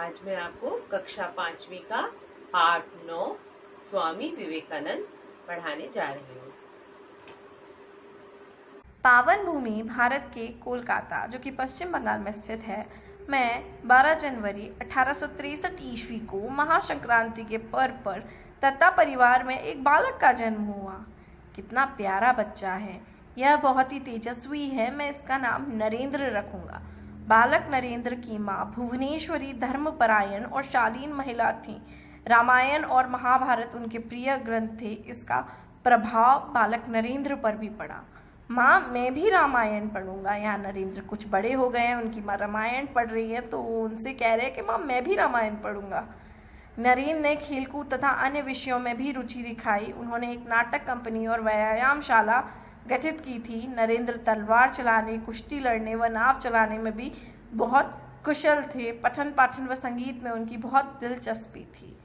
आज मैं आपको कक्षा 5वीं का पाठ 9 स्वामी विवेकानंद पढ़ाने जा रही हूँ। पावन भूमि भारत के कोलकाता, जो कि पश्चिम बंगाल में स्थित है, में 12 जनवरी 1863 ईस्वी को महासंक्रांति के पर्व पर दत्ता परिवार में एक बालक का जन्म हुआ। कितना प्यारा बच्चा है, यह बहुत ही तेजस्वी है। मैं इसका नाम नरेंद्र रखूंगा। बालक नरेंद्र की माँ भुवनेश्वरी धर्मपरायण और शालीन महिला थी। रामायण और महाभारत उनके प्रिय ग्रंथ थे। इसका प्रभाव बालक नरेंद्र पर भी पड़ा। माँ, मैं भी रामायण पढ़ूंगा। यहाँ नरेंद्र कुछ बड़े हो गए हैं, उनकी माँ रामायण पढ़ रही है, तो वो उनसे कह रहे हैं कि माँ, मैं भी रामायण पढ़ूंगा। नरेंद्र ने खेलकूद तथा अन्य विषयों में भी रुचि दिखाई। उन्होंने एक नाटक कंपनी और व्यायामशाला गठित की थी। नरेंद्र तलवार चलाने, कुश्ती लड़ने व नाव चलाने में भी बहुत कुशल थे। पठन पाठन व संगीत में उनकी बहुत दिलचस्पी थी।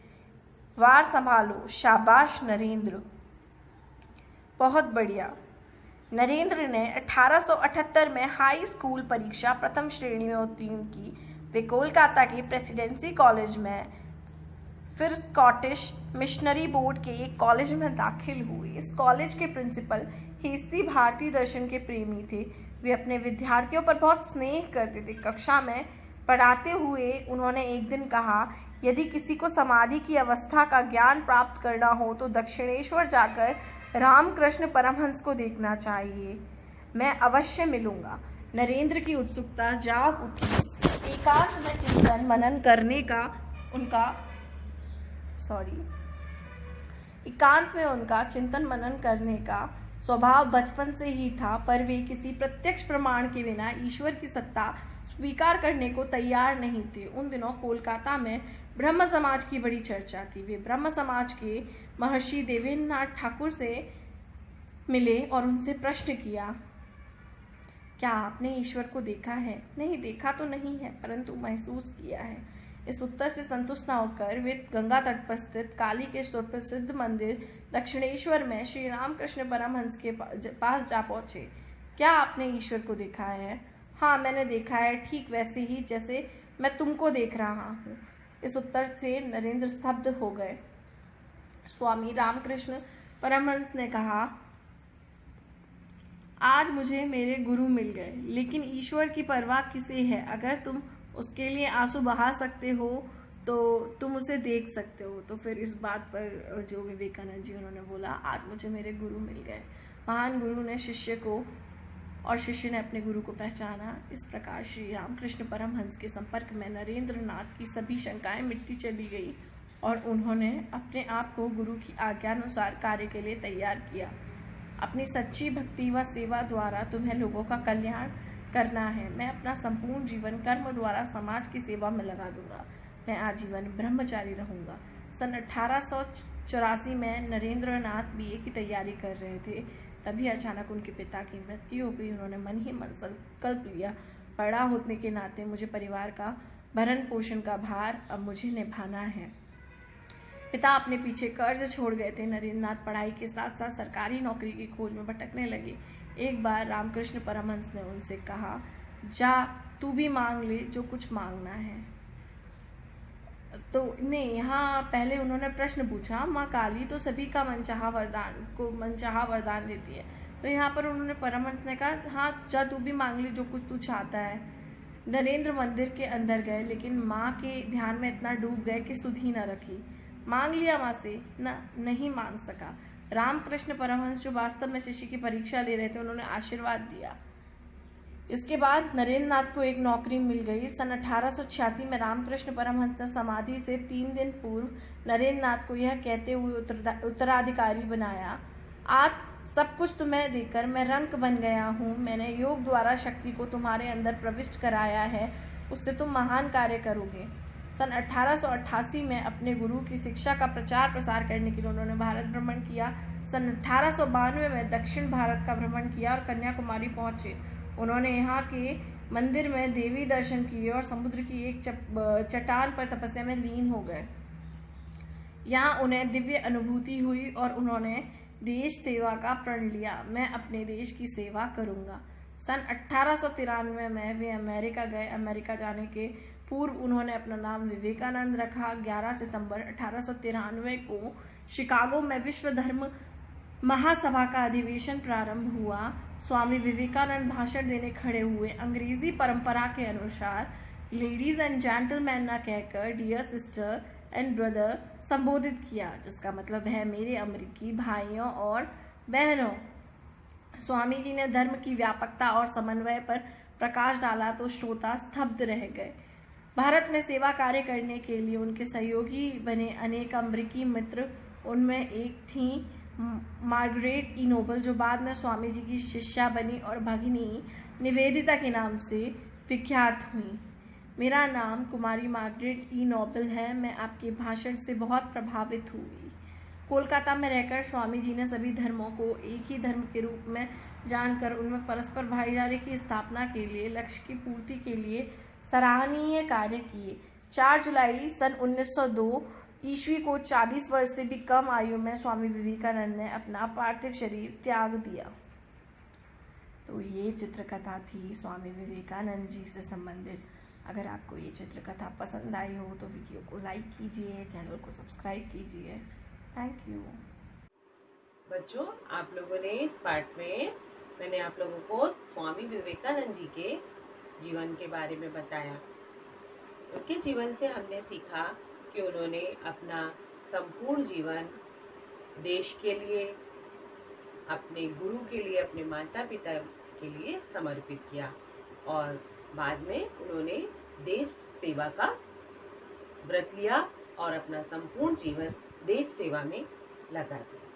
वार संभालो, शाबाश नरेंद्र, बहुत बढ़िया। नरेंद्र ने 1878 में हाई स्कूल परीक्षा प्रथम श्रेणी में उत्तीर्ण की। वे कोलकाता के प्रेसिडेंसी कॉलेज में, फिर स्कॉटिश मिशनरी बोर्ड के एक कॉलेज में दाखिल हुए। इस कॉलेज के प्रिंसिपल हेस्ती भारतीय दर्शन के प्रेमी थे। वे अपने विद्यार्थियों पर बहुत स्नेह करते थे। कक्षा में पढ़ाते हुए उन्होंने एक दिन कहा, यदि किसी को समाधि की अवस्था का ज्ञान प्राप्त करना हो तो दक्षिणेश्वर जाकर रामकृष्ण परमहंस को देखना चाहिए। मैं अवश्य मिलूंगा। नरेंद्र की उत्सुकता जाग उठी। एकांत में चिंतन मनन करने का उनका चिंतन मनन करने का स्वभाव बचपन से ही था, पर वे किसी प्रत्यक्ष प्रमाण के बिना ईश्वर की सत्ता स्वीकार करने को तैयार नहीं थे। उन दिनों कोलकाता में ब्रह्म समाज की बड़ी चर्चा थी। वे ब्रह्म समाज के महर्षि देवेंद्रनाथ ठाकुर से मिले और उनसे प्रश्न किया, क्या आपने ईश्वर को देखा है? नहीं, देखा तो नहीं है, परंतु महसूस किया है। इस उत्तर से संतुष्ट न होकर वे गंगा तट पर स्थित काली के सुप्रसिद्ध मंदिर दक्षिणेश्वर में श्री रामकृष्ण परमहंस के पास जा पहुंचे। क्या आपने ईश्वर को देखा है? हाँ, मैंने देखा है, ठीक वैसे ही जैसे मैं तुमको देख रहा हूँ। इस उत्तर से नरेंद्र स्तब्ध हो गए। स्वामी रामकृष्ण परमहंस ने कहा, आज मुझे मेरे गुरु मिल गए, लेकिन ईश्वर की परवाह किसे है? अगर तुम उसके लिए आंसू बहा सकते हो तो तुम उसे देख सकते हो। तो फिर इस बात पर जो विवेकानंद जी उन्होंने बोला, आज मुझे मेरे गुरु मिल गए। महान गुरु ने शिष्य को और शिष्य ने अपने गुरु को पहचाना। इस प्रकार श्री रामकृष्ण परमहंस के संपर्क में नरेंद्र नाथ की सभी शंकाएं मिटती चली गई और उन्होंने अपने आप को गुरु की आज्ञानुसार कार्य के लिए तैयार किया। अपनी सच्ची भक्ति व सेवा द्वारा तुम्हें लोगों का कल्याण करना है। मैं अपना संपूर्ण जीवन कर्म द्वारा समाज की सेवा में लगा दूंगा। मैं आजीवन ब्रह्मचारी रहूंगा। सन 1884 में नरेंद्र नाथ बीए की तैयारी कर रहे थे। तभी अचानक उनके पिता की मृत्यु हो गई। उन्होंने मन ही मन संकल्प लिया, बड़ा होने के नाते मुझे परिवार का भरण पोषण का भार अब मुझे निभाना है। पिता अपने पीछे कर्ज छोड़ गए थे। नरेंद्र नाथ पढ़ाई के साथ साथ सरकारी नौकरी की खोज में भटकने लगे। एक बार रामकृष्ण परमहंस ने उनसे कहा, जा तू भी मांग ले जो कुछ मांगना है। तो नहीं, यहाँ पहले उन्होंने प्रश्न पूछा, माँ काली तो सभी का मनचाहा वरदान देती है। तो यहाँ पर उन्होंने परमहंस ने कहा, हाँ जा तू भी मांग ले जो कुछ तू चाहता है। नरेंद्र मंदिर के अंदर गए, लेकिन माँ के ध्यान में इतना डूब गए कि सुध ही न रखी। मांग लिया माँ से, नहीं मांग सका। रामकृष्ण परमहंस जो वास्तव में शिष्य की परीक्षा ले रहे थे, उन्होंने आशीर्वाद दिया। इसके बाद नरेंद्र नाथ को एक नौकरी मिल गई। सन 1886 में रामकृष्ण परमहंस ने समाधि से 3 दिन पूर्व नरेंद्र नाथ को यह कहते हुए उत्तराधिकारी बनाया, आज सब कुछ तुम्हें देकर मैं रंक बन गया हूँ। मैंने योग द्वारा शक्ति को तुम्हारे अंदर प्रविष्ट कराया है, उससे तुम महान कार्य करोगे। सन 1888 में अपने गुरु की शिक्षा का प्रचार प्रसार करने के लिए उन्होंने भारत भ्रमण किया। सन 1892 में दक्षिण भारत का भ्रमण किया और कन्याकुमारी पहुंचे। उन्होंने यहाँ के मंदिर में देवी दर्शन किए और समुद्र की एक चट्टान पर तपस्या में लीन हो गए। यहाँ उन्हें दिव्य अनुभूति हुई और उन्होंने देश सेवा का प्रण लिया। मैं अपने देश की सेवा करूँगा। सन 1893 में वे अमेरिका गए। अमेरिका जाने के पूर्व उन्होंने अपना नाम विवेकानंद रखा। 11 सितंबर 1893 को शिकागो में विश्व धर्म महासभा का अधिवेशन प्रारंभ हुआ। स्वामी विवेकानंद भाषण देने खड़े हुए। अंग्रेजी परंपरा के अनुसार लेडीज एंड जेंटलमैन न कहकर डियर सिस्टर एंड ब्रदर संबोधित किया, जिसका मतलब है मेरे अमेरिकी भाइयों और बहनों। स्वामी जी ने धर्म की व्यापकता और समन्वय पर प्रकाश डाला तो श्रोता स्तब्ध रह गए। भारत में सेवा कार्य करने के लिए उनके सहयोगी बने अनेक अमेरिकी मित्र, उनमें एक थी मार्गरेट ई नोबल, जो बाद में स्वामी जी की शिष्या बनी और भगिनी निवेदिता के नाम से विख्यात हुई। मेरा नाम कुमारी मार्गरेट ई नोबल है। मैं आपके भाषण से बहुत प्रभावित हुई। कोलकाता में रहकर स्वामी जी ने सभी धर्मों को एक ही धर्म के रूप में जानकर उनमें परस्पर भाईचारे की स्थापना के लिए, लक्ष्य की पूर्ति के लिए सराहनीय कार्य किए। 4 जुलाई सन 1902 ईस्वी को 40 वर्ष से भी कम आयु में स्वामी विवेकानंद ने अपना पार्थिव शरीर त्याग दिया। तो ये चित्रकथा थी स्वामी विवेकानंद जी से संबंधित। अगर आपको ये चित्रकथा पसंद आई हो तो वीडियो को लाइक कीजिए, चैनल को सब्सक्राइब कीजिए। Thank you. बच्चों, आप लोगों ने इस पार्ट में मैंने आप लोगों को स्वामी विवेकानंद जी के जीवन के बारे में बताया। उनके जीवन से हमने सीखा कि उन्होंने अपना संपूर्ण जीवन देश के लिए, अपने गुरु के लिए, अपने माता पिता के लिए समर्पित किया और बाद में उन्होंने देश सेवा का व्रत लिया और अपना संपूर्ण जीवन देश सेवा में लगा दिया।